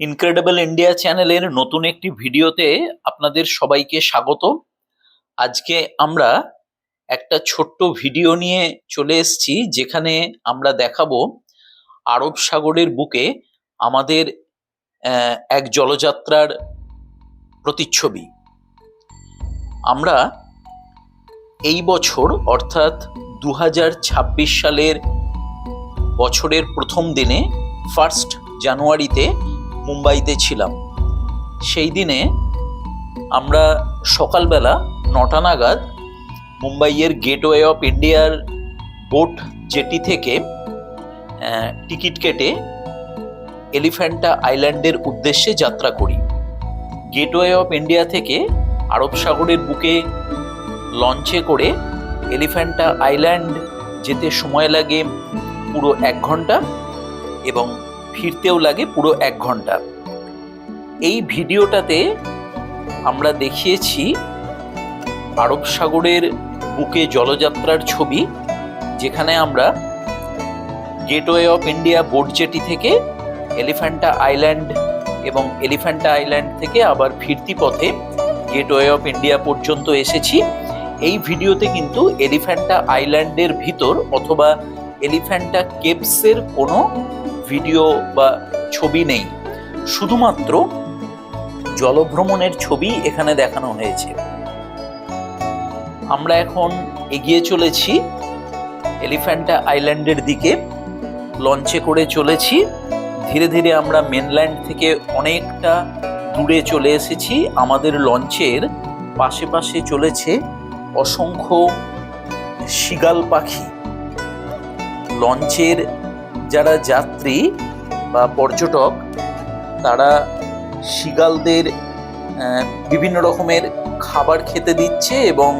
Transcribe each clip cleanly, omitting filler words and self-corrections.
Incredible India চ্যানেলের নতুন একটি ভিডিওতে আপনাদের সবাইকে স্বাগত। আজকে আমরা একটা ছোট্ট ভিডিও নিয়ে চলে এসেছি, যেখানে আমরা দেখাবো আরব সাগরের বুকে আমাদের এক জলযাত্রার প্রতিচ্ছবি। আমরা এই বছর অর্থাৎ 2026 সালের বছরের প্রথম দিনে 1 জানুয়ারিতে মুম্বাইতে ছিলাম। সেই দিনে আমরা সকালবেলা 9টা নাগাদ মুম্বাইয়ের গেটওয়ে অফ ইন্ডিয়ার বোট জেটি থেকে টিকিট কেটে এলিফ্যান্টা আইল্যান্ডের উদ্দেশ্যে যাত্রা করি। গেটওয়ে অফ ইন্ডিয়া থেকে আরব সাগরের বুকে লঞ্চে করে এলিফ্যান্টা আইল্যান্ড যেতে সময় লাগে পুরো 1 ঘন্টা এবং ফিরতেও লাগে পুরো 1 ঘন্টা। এই ভিডিওটাতে আমরা দেখিয়েছি আরব সাগরের বুকে জলযাত্রার ছবি, যেখানে আমরা gateway of India boat jetty থেকে এলিফ্যান্টা আইল্যান্ড এবং এলিফ্যান্টা আইল্যান্ড থেকে আবার ফিরতি পথে গেটওয়ে অফ ইন্ডিয়া পর্যন্ত এসেছি। এই ভিডিওতে কিন্তু এলিফ্যান্টা আইল্যান্ডের ভিতর অথবা এলিফ্যান্টা কেভসের কোনো ভিডিও বা ছবি নেই, শুধুমাত্র জলভ্রমণের ছবি এখানে দেখানো হয়েছে। আমরা এখন এগিয়ে চলেছি এলিফ্যান্টা আইল্যান্ডের দিকে, লঞ্চে করে চলেছি। ধীরে ধীরে আমরা মেনল্যান্ড থেকে অনেকটা দূরে চলে এসেছি। আমাদের লঞ্চের পাশে পাশে চলেছে অসংখ্য শীগাল পাখি। লঞ্চের যারা যাত্রী বা পর্যটক, তারা শীগালদের বিভিন্ন রকমের খাবার খেতে দিচ্ছে এবং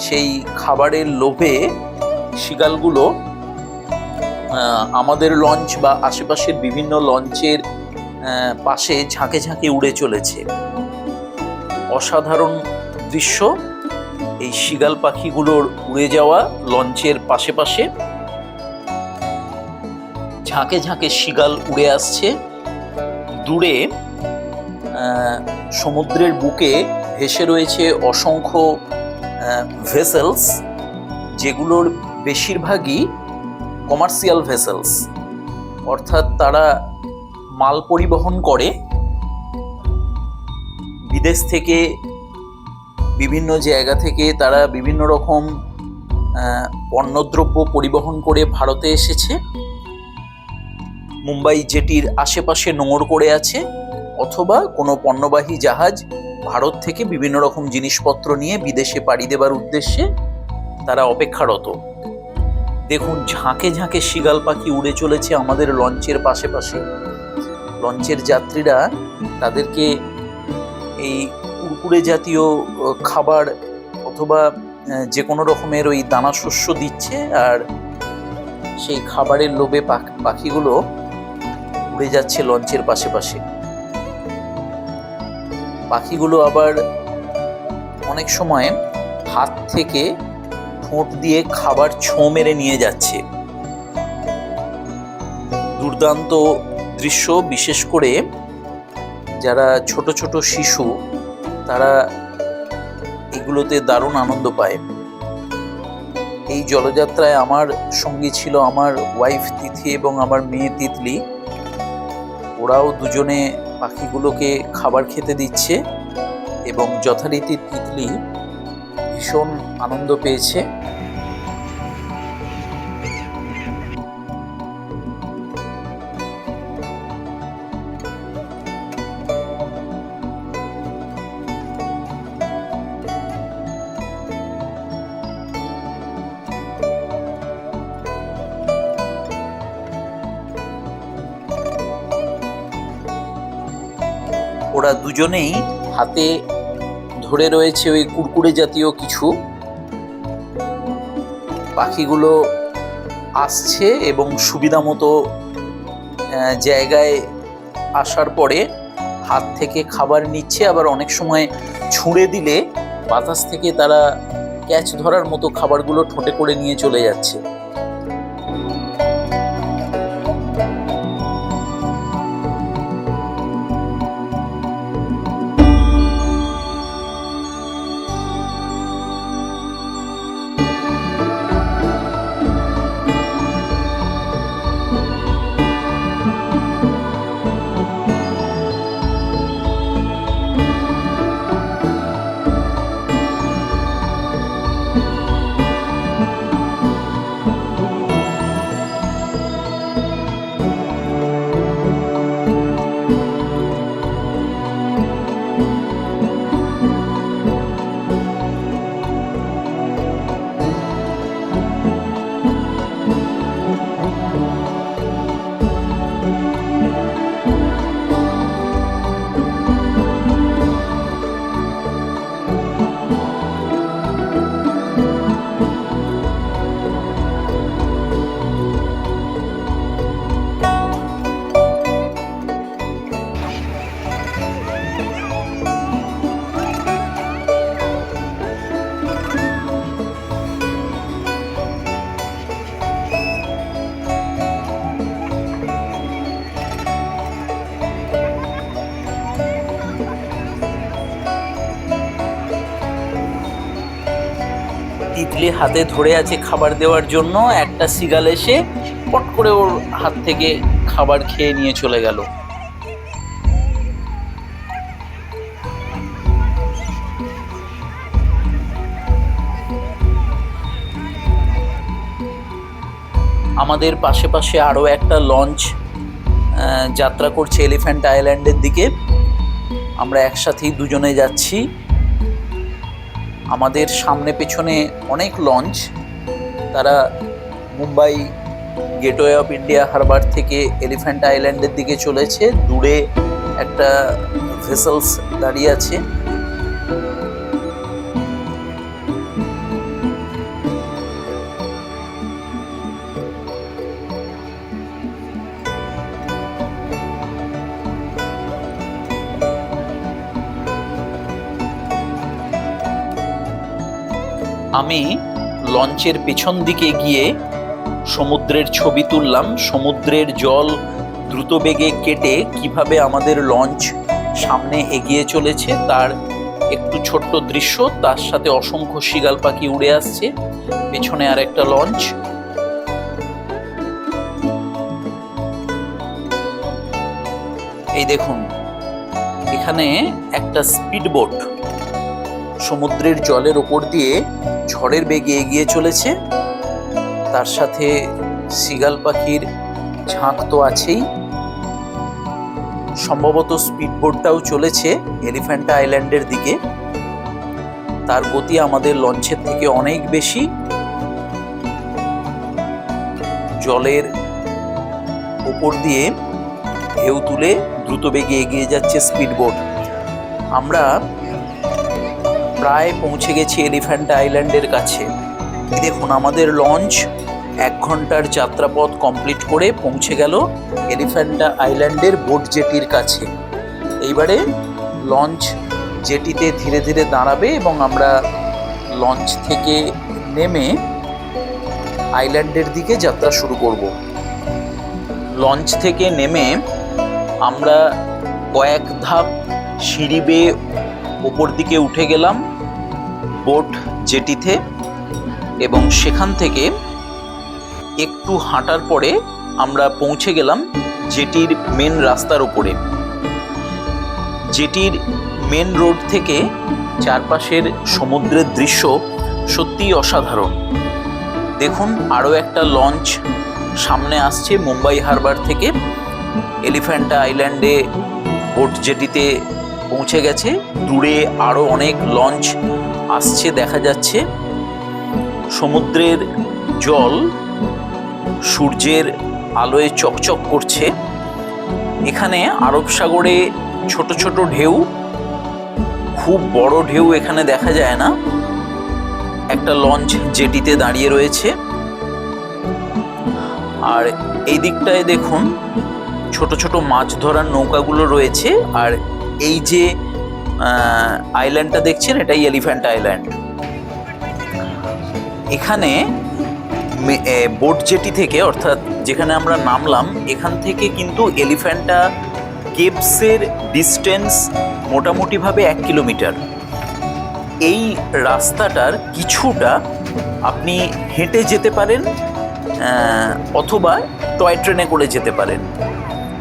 সেই খাবারের লোভে শীগালগুলো আমাদের লঞ্চ বা আশেপাশের বিভিন্ন লঞ্চের পাশে ঝাঁকে ঝাঁকে উড়ে চলেছে। অসাধারণ দৃশ্য এই শীগাল পাখিগুলোর উড়ে যাওয়া লঞ্চের পাশে পাশে। ঝাঁকে ঝাঁকে শীগাল উড়ে আসছে। দূরে সমুদ্রের বুকে ভেসে রয়েছে অসংখ্য ভেসেলস, যেগুলোর বেশিরভাগই কমার্শিয়াল ভেসেলস, অর্থাৎ তারা মাল পরিবহন করে। বিদেশ থেকে বিভিন্ন জায়গা থেকে তারা বিভিন্ন রকম পণ্যদ্রব্য পরিবহন করে ভারতে এসেছে। মুম্বাই জেটির আশেপাশে নোঙর করে আছে, অথবা কোনো পণ্যবাহী জাহাজ ভারত থেকে বিভিন্ন রকম জিনিসপত্র নিয়ে বিদেশে পাড়ি দেবার উদ্দেশ্যে তারা অপেক্ষারত। দেখুন, ঝাঁকে ঝাঁকে শীগাল পাখি উড়ে চলেছে আমাদের লঞ্চের পাশে পাশে। লঞ্চের যাত্রীরা তাদেরকে এই কুরকুরে জাতীয় খাবার অথবা যে কোনো রকমের ওই দানা শস্য দিচ্ছে, আর সেই খাবারের লোভে পাখিগুলো উড়ে যাচ্ছে লঞ্চের পাশে পাশে। পাখিগুলো আবার অনেক সময় হাত থেকে ঠোঁট দিয়ে খাবার ছোঁ মেরে নিয়ে যাচ্ছে। দুর্দান্ত দৃশ্য, বিশেষ করে যারা ছোট ছোট শিশু, তারা এগুলোতে দারুণ আনন্দ পায়। এই জলযাত্রায় আমার সঙ্গী ছিল আমার ওয়াইফ তিথি এবং আমার মেয়ে তিতলি। ওরাও দুজনে পাখিগুলোকে খাবার খেতে দিচ্ছে এবং যথারীতি তিতলি ভীষণ আনন্দ পেয়েছে। ওরা দুজনেই হাতে ধরে রয়েছে ওই কুরকুরে জাতীয় কিছু। পাখিগুলো আসছে এবং সুবিধা মতো জায়গায় আসার পরে হাত থেকে খাবার নিচ্ছে, আবার অনেক সময় ছুঁড়ে দিলে বাতাস থেকে তারা ক্যাচ ধরার মতো খাবারগুলো ঠোঁটে করে নিয়ে চলে যাচ্ছে। তিতলি হাতে ধরে আছে খাবার দেওয়ার জন্য, একটা সিগাল এসে পট করে ওর হাত থেকে খাবার খেয়ে নিয়ে চলে গেল। আমাদের পাশে পাশে আরও একটা লঞ্চ যাত্রা করছে এলিফ্যান্ট আইল্যান্ডের দিকে। আমরা একসাথেই দুজনে যাচ্ছি। আমাদের সামনে পেছনে অনেক লঞ্চ, তারা Mumbai gateway of India Harbour থেকে এলিফ্যান্ট আইল্যান্ডের দিকে চলেছে। দূরে একটা ভেসেলস দাঁড়িয়ে আছে। আমি লঞ্চের পেছন দিকে গিয়ে সমুদ্রের ছবি তুললাম। সমুদ্রের জল দ্রুত বেগে কেটে কিভাবে আমাদের লঞ্চ সামনে এগিয়ে চলেছে তার একটু ছোট্ট দৃশ্য। তার সাথে অসংখ্য শীগাল পাখি উড়ে আসছে। পেছনে আর একটা লঞ্চ। এই দেখুন, এখানে একটা স্পিড বোট সমুদ্রের জলের ওপর দিয়ে ঝড়ের বেগে এগিয়ে চলেছে। তার সাথে সিগাল পাখির ঝাঁক তো আছেই। সম্ভবত স্পিড বোটটাও চলেছে এলিফ্যান্ট আইল্যান্ডের দিকে। তার গতি আমাদের লঞ্চের থেকে অনেক বেশি। জলের ওপর দিয়ে ঢেউ তুলে দ্রুত বেগে এগিয়ে যাচ্ছে স্পিড বোট। আমরা প্রায় পৌঁছে গেছি এলিফ্যান্ট আইল্যান্ডের কাছে। দেখুন, আমাদের লঞ্চ 1 ঘন্টার যাত্রাপথ কমপ্লিট করে পৌঁছে গেল এলিফ্যান্ট আইল্যান্ডের বোট জেটির কাছে। এইবারে লঞ্চ জেটিতে ধীরে ধীরে দাঁড়াবে এবং আমরা লঞ্চ থেকে নেমে আইল্যান্ডের দিকে যাত্রা শুরু করব। লঞ্চ থেকে নেমে আমরা কয়েক ধাপ সিঁড়ি বেয়ে ওপর দিকে উঠে গেলাম বোট জেটিতে এবং সেখান থেকে একটু হাঁটার পরে আমরা পৌঁছে গেলাম জেটির মেন রাস্তার উপরে। জেটির মেন রোড থেকে চারপাশের সমুদ্রের দৃশ্য সত্যিই অসাধারণ। দেখুন, আরও একটা লঞ্চ সামনে আসছে মুম্বাই হারবার থেকে। এলিফ্যান্ট আইল্যান্ডে বোট জেটিতে পৌঁছে গেছে। দূরে আরও অনেক লঞ্চ আসছে দেখা যাচ্ছে। সমুদ্রের জল সূর্যের আলোয় চকচক করছে। এখানে আরব সাগরে ছোট ছোট ঢেউ, খুব বড় ঢেউ এখানে দেখা যায় না। একটা লঞ্চ জেটিতে দাঁড়িয়ে রয়েছে। আর এই দিকটায় দেখুন ছোট ছোট মাছ ধরার নৌকাগুলো রয়েছে। আর এই যে আইল্যান্ডটা দেখছেন, এটাই এলিফ্যান্ট আইল্যান্ড। এখানে বোট জেটি থেকে, অর্থাৎ যেখানে আমরা নামলাম, এখান থেকে কিন্তু এলিফ্যান্টা কেভসের ডিস্টেন্স মোটামুটিভাবে 1 কিলোমিটার। এই রাস্তাটার কিছুটা আপনি হেঁটে যেতে পারেন অথবা টয় ট্রেনে করে যেতে পারেন।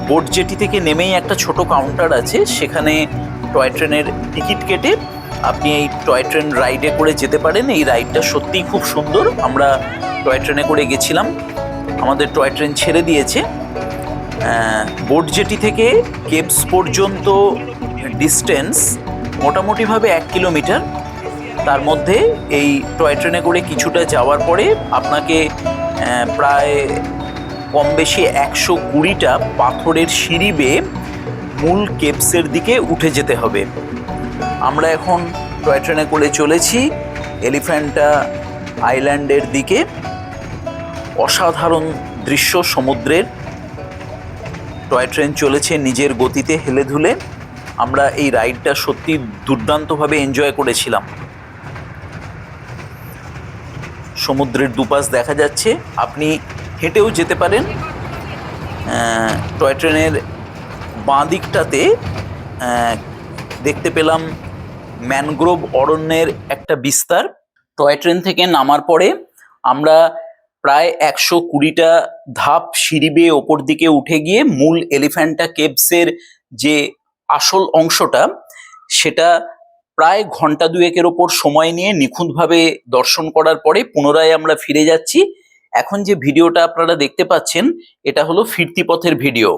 বোট জেটি থেকে নেমেই একটা ছোট কাউন্টার আছে, সেখানে টয় ট্রেনের টিকিট কেটে আপনি এই টয় ট্রেন রাইডে করে যেতে পারেন। এই রাইডটা সত্যিই খুব সুন্দর। আমরা টয় ট্রেনে করে গেছিলাম, আমাদের টয় ট্রেন ছেড়ে দিয়েছে। বোট জেটি থেকে কেভস পর্যন্ত ডিস্টেন্স মোটামুটিভাবে 1 কিলোমিটার। তার মধ্যে এই টয় ট্রেনে করে কিছুটা যাওয়ার পরে আপনাকে প্রায় কম বেশি 120টা পাথরের সিঁড়ি বেয়ে মূল কেভসের দিকে উঠে যেতে হবে। আমরা এখন টয় ট্রেনে করে চলেছি এলিফ্যান্টা আইল্যান্ডের দিকে। অসাধারণ দৃশ্য সমুদ্রের। টয় ট্রেন চলেছে নিজের গতিতে হেলে ধুলে। আমরা এই রাইডটা সত্যি দুর্দান্তভাবে এনজয় করেছিলাম। সমুদ্রের দুপাশ দেখা যাচ্ছে, আপনি হেঁটেও যেতে পারেন। টয় ট্রেনের বাঁ দিকটাতে দেখতে পেলাম ম্যানগ্রোভ অরণ্যের একটা বিস্তার। টয় ট্রেন থেকে নামার পরে আমরা প্রায় 120টা ধাপ সিঁড়ি বেয়ে ওপর দিকে উঠে গিয়ে মূল এলিফ্যান্টা কেভসের যে আসল অংশটা সেটা প্রায় ঘন্টা দুয়েকের ওপর সময় নিয়ে নিখুঁতভাবে দর্শন করার পরে পুনরায় আমরা ফিরে যাচ্ছি। এখন যে ভিডিওটা আপনারা দেখতে পাচ্ছেন এটা হলো ফিরতি পথের ভিডিও।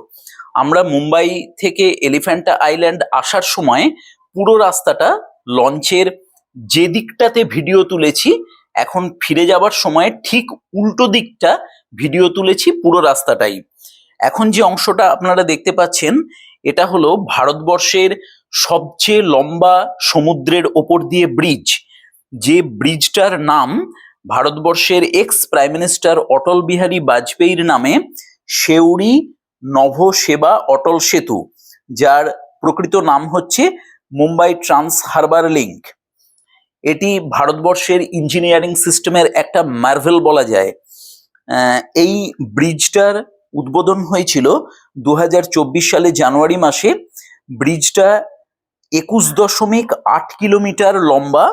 আমরা মুম্বাই থেকে এলিফ্যান্টা আইল্যান্ড আসার সময় পুরো রাস্তাটা লঞ্চের যে দিকটাতে ভিডিও তুলেছি, এখন ফিরে যাবার সময় ঠিক উল্টো দিকটা ভিডিও তুলেছি পুরো রাস্তাটাই। এখন যে অংশটা আপনারা দেখতে পাচ্ছেন এটা হলো ভারতবর্ষের সবচেয়ে লম্বা সমুদ্রের ওপর দিয়ে ব্রিজ, যে ব্রিজটার নাম ভারতবর্ষের x prime minister Atal Bihari বাজপেয়ীর নামে শেউরি নভসেবা অটল সেতু, যার প্রকৃত নাম হচ্ছে মুম্বাই ট্রান্স হারবার লিঙ্ক। এটি ভারতবর্ষের ইঞ্জিনিয়ারিং সিস্টেমের একটা মার্ভেল বলা যায়। এই ব্রিজটার উদ্বোধন হয়েছিল 2024 সালে জানুয়ারি মাসে। ব্রিজটা 21.8 কিলোমিটার লম্বা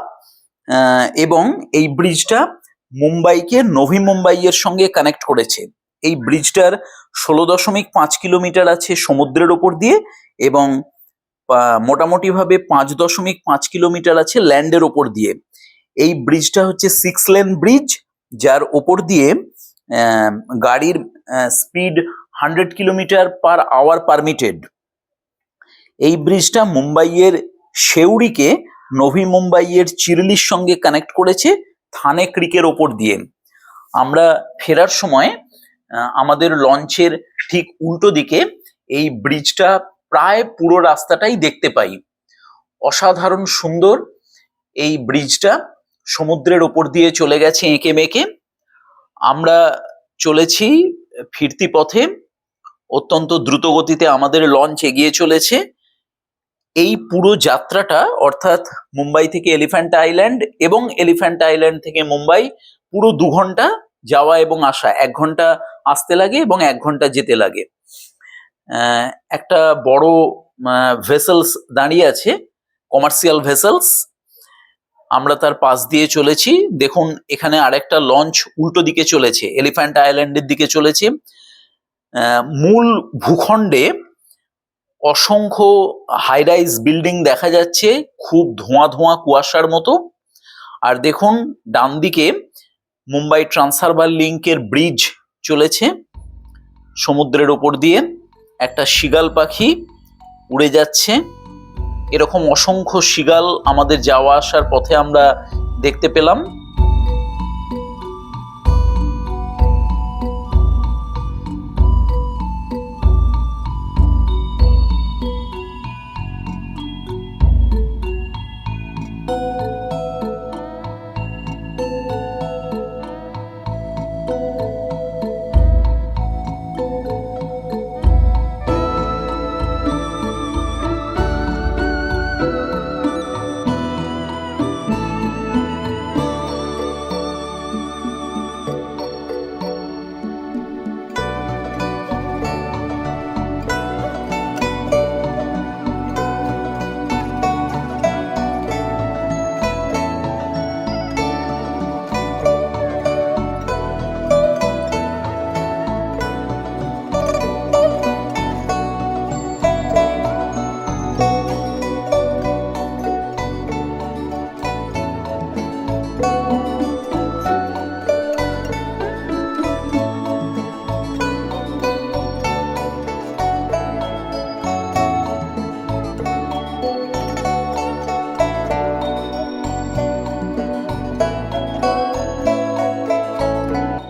এবং এই ব্রিজটা মুম্বাইকে নভি মুম্বাইয়ের সঙ্গে কানেক্ট করেছে। এই ব্রিজটার 16.5 কিলোমিটার আছে সমুদ্রের ওপর দিয়ে এবং মোটামুটিভাবে 5.5 কিলোমিটার আছে ল্যান্ডের ওপর দিয়ে। এই ব্রিজটা হচ্ছে 6 লেন ব্রিজ, যার ওপর দিয়ে গাড়ির speed 100 kilometre per hour permitted. এই ব্রিজটা মুম্বাইয়ের শেউরিকে নভি মুম্বাইয়ের চিরলির সঙ্গে কানেক্ট করেছে থানে ক্রিকের ওপর দিয়ে। আমরা ফেরার সময় আমাদের লঞ্চের ঠিক উল্টো দিকে এই ব্রিজটা প্রায় পুরো রাস্তাটাই দেখতে পাই। অসাধারণ সুন্দর এই ব্রিজটা সমুদ্রের ওপর দিয়ে চলে গেছে এঁকে মেঁকে। আমরা চলেছি ফিরতি পথে, অত্যন্ত দ্রুত গতিতে আমাদের লঞ্চ এগিয়ে চলেছে। এই পুরো যাত্রাটা অর্থাৎ মুম্বাই থেকে এলিফ্যান্টা আইল্যান্ড এবং এলিফ্যান্টা আইল্যান্ড থেকে মুম্বাই পুরো 2 ঘন্টা যাওয়া এবং আসা, 1 ঘন্টা আসতে লাগে এবং 1 ঘন্টা যেতে লাগে। একটা বড় ভেসেলস দাঁড়িয়ে আছে, কমার্শিয়াল ভেসেলস, আমরা তার পাশ দিয়ে চলেছি। দেখুন এখানে আরেকটা লঞ্চ উল্টো দিকে চলেছে, এলিফ্যান্টা আইল্যান্ডের দিকে চলেছে। মূল ভূখণ্ডে অসংখ্য হাইরাইজ বিল্ডিং দেখা যাচ্ছে, খুব ধোঁয়া ধোঁয়া কুয়াশার মতো। আর দেখুন ডান দিকে মুম্বাই ট্রান্স হারবার লিঙ্কের ব্রিজ চলেছে সমুদ্রের ওপর দিয়ে। একটা শীগাল পাখি উড়ে যাচ্ছে। এরকম অসংখ্য শীগাল আমাদের যাওয়া আসার পথে আমরা দেখতে পেলাম।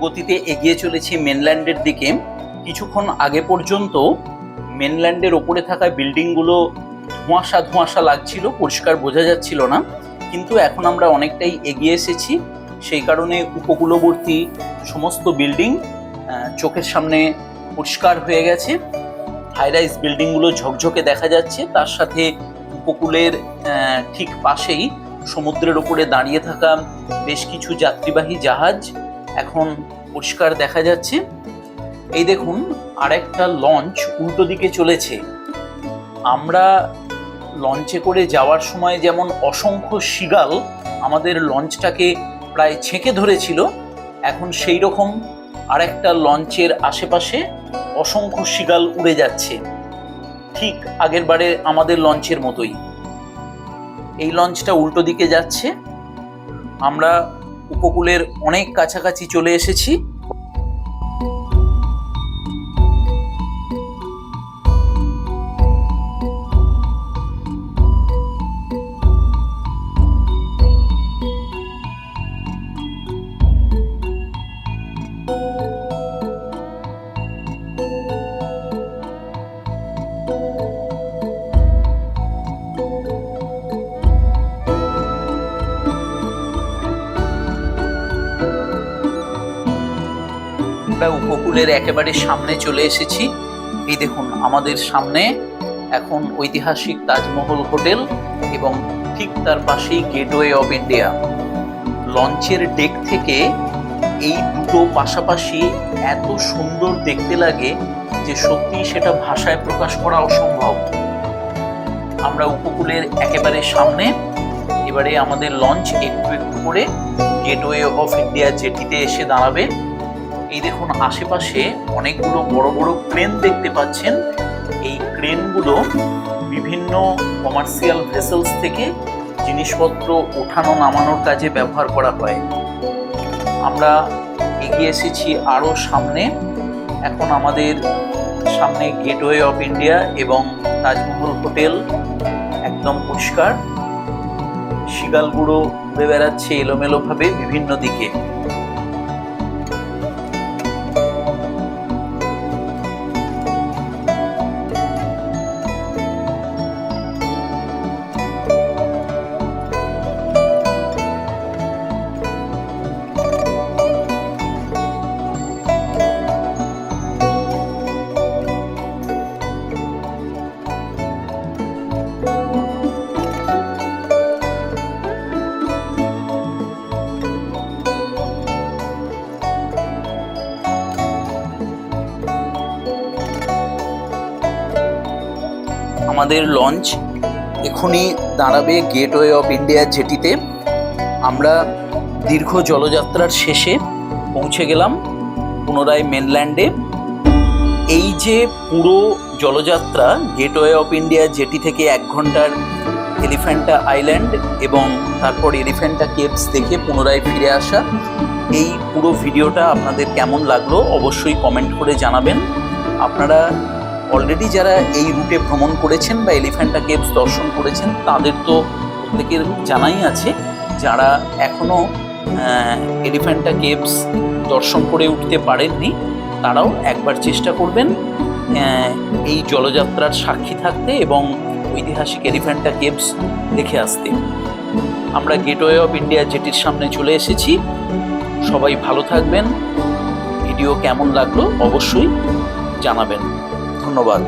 গতিতে এগিয়ে চলেছি মেনল্যান্ডের দিকে। কিছুক্ষণ আগে পর্যন্ত মেনল্যান্ডের ওপরে থাকা বিল্ডিংগুলো ধোঁয়াশা ধোঁয়াশা লাগছিল, পরিষ্কার বোঝা যাচ্ছিল না, কিন্তু এখন আমরা অনেকটাই এগিয়ে এসেছি, সেই কারণে উপকূলবর্তী সমস্ত বিল্ডিং চোখের সামনে পরিষ্কার হয়ে গেছে। হাইরাইজ বিল্ডিংগুলো ঝকঝকে দেখা যাচ্ছে, তার সাথে উপকূলের ঠিক পাশেই সমুদ্রের ওপরে দাঁড়িয়ে থাকা বেশ কিছু যাত্রীবাহী জাহাজ এখন পরিষ্কার দেখা যাচ্ছে। এই দেখুন আরেকটা লঞ্চ উল্টো দিকে চলেছে। আমরা লঞ্চে করে যাওয়ার সময় যেমন অসংখ্য শীগাল আমাদের লঞ্চটাকে প্রায় ছেঁকে ধরেছিল, এখন সেই রকম আরেকটা লঞ্চের আশেপাশে অসংখ্য সিগাল উড়ে যাচ্ছে, ঠিক আগের বারে আমাদের লঞ্চের মতোই। এই লঞ্চটা উল্টো দিকে যাচ্ছে। আমরা উপকূলের অনেক কাছাকাছি চলে এসেছি। আমরা উপকূলের একেবারে সামনে চলে এসেছি। এই দেখুন, আমাদের সামনে এখন ঐতিহাসিক তাজমহল হোটেল এবং ঠিক তার পাশেই গেটওয়ে অফ ইন্ডিয়া। লঞ্চের ডেক থেকে এই দুটো পাশাপাশি এত সুন্দর দেখতে লাগে যে সত্যি সেটা ভাষায় প্রকাশ করা অসম্ভব। আমরা উপকূলের একেবারে সামনে। এবারে আমাদের লঞ্চ একটু একটু করে গেটওয়ে অফ ইন্ডিয়া জেটিতে এসে দাঁড়াবে। এই দেখুন, আশেপাশে অনেকগুলো বড় বড় ক্রেন দেখতে পাচ্ছেন। এই ক্রেনগুলো বিভিন্ন কমার্শিয়াল ভেসেলস থেকে জিনিসপত্র ওঠানো নামানোর কাজে ব্যবহার করা হয়। আমরা এগিয়ে এসেছি আরও সামনে। এখন আমাদের সামনে গেটওয়ে অফ ইন্ডিয়া এবং তাজমহল হোটেল একদম পরিষ্কার। সিগালগুলো উড়ে বেড়াচ্ছে এলোমেলোভাবে বিভিন্ন দিকে। আমাদের লঞ্চ এখনই দাঁড়াবে গেটওয়ে অফ ইন্ডিয়া জেটিতে। আমরা দীর্ঘ জলযাত্রার শেষে পৌঁছে গেলাম পুনরায় মেনল্যান্ডে। এই যে পুরো জলযাত্রা গেটওয়ে অফ ইন্ডিয়া জেটি থেকে 1 ঘন্টার এলিফ্যান্টা আইল্যান্ড এবং তারপর এলিফ্যান্টা কেভস দেখে পুনরায় ফিরে আসা, এই পুরো ভিডিওটা আপনাদের কেমন লাগলো অবশ্যই কমেন্ট করে জানাবেন। আপনারা অলরেডি যারা এই রুটে ভ্রমণ করেছেন বা এলিফ্যান্টা কেভস দর্শন করেছেন তাদের তো প্রত্যেকের জানাই আছে। যারা এখনও এলিফ্যান্টা কেভস দর্শন করে উঠতে পারেননি তারাও একবার চেষ্টা করবেন এই জলযাত্রার সাক্ষী থাকতে এবং ঐতিহাসিক এলিফ্যান্টা কেভস দেখে আসতে। আমরা গেটওয়ে অফ ইন্ডিয়া জেটির সামনে চলে এসেছি। সবাই ভালো থাকবেন। ভিডিও কেমন লাগলো অবশ্যই জানাবেন। ধন্যবাদ।